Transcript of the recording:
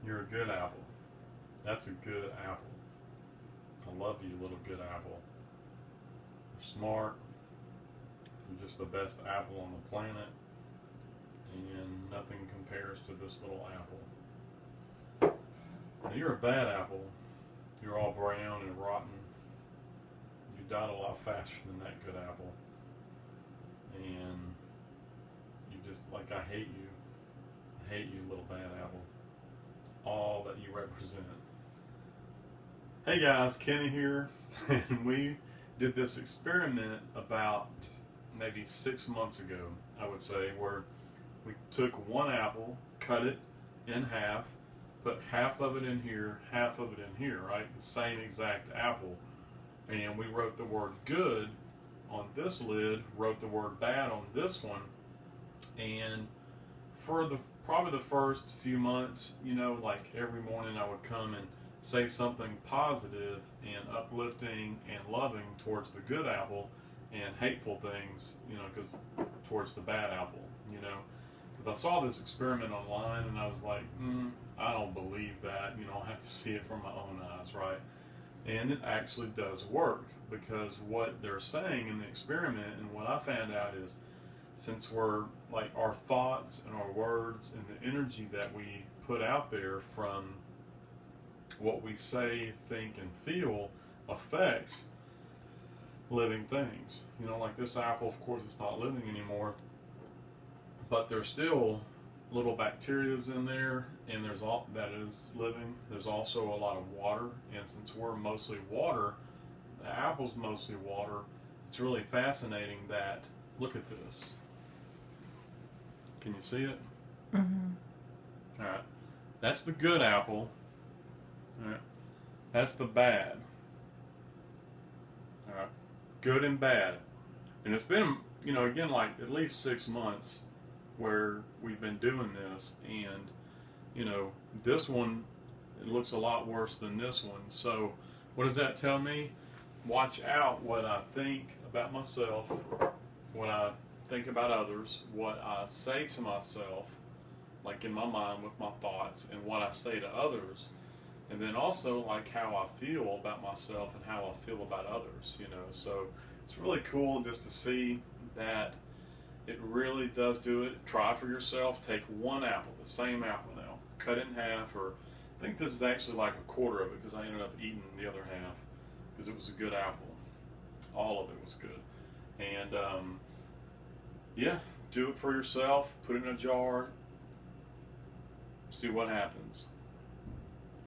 You're a good apple. That's a good apple. I love you, little good apple. You're smart. You're just the best apple on the planet, and nothing compares to this little apple. Now, you're a bad apple. You're all brown and rotten. You died a lot faster than that good apple. And you just, like, I hate you. I hate you, little bad apple. All that you represent. Hey guys, Kenny here. And we did this experiment about maybe 6 months ago, I would say, where we took one apple, cut it in half, put half of it in here, half of it in here, right? The same exact apple. And we wrote the word good on this lid, wrote the word bad on this one. And for the probably the first few months, like every morning I would come and say something positive and uplifting and loving towards the good apple, and hateful things, because towards the bad apple, because I saw this experiment online and I was like, I don't believe that, I have to see it from my own eyes, right? And it actually does work, because what they're saying in the experiment and what I found out is, since we're like our thoughts and our words and the energy that we put out there from what we say, think, and feel affects living things. Like this apple, of course, it's not living anymore, but there's still little bacterias in there, and there's all that is living. There's also a lot of water, and since we're mostly water, the apple's mostly water. It's really fascinating that, look at this. Can you see it? Mm-hmm. All right. That's the good apple. All right. That's the bad. All right. Good and bad. And it's been, again, like at least 6 months where we've been doing this. And, this one, it looks a lot worse than this one. So what does that tell me? Watch out what I think about myself, what I think about others, what I say to myself, like in my mind with my thoughts, and what I say to others, and then also like how I feel about myself and how I feel about others, So it's really cool just to see that it really does do it. Try for yourself. Take one apple, the same apple now, cut it in half, or I think this is actually like a quarter of it, because I ended up eating the other half because it was a good apple. All of it was good. And yeah, do it for yourself. Put it in a jar. See what happens.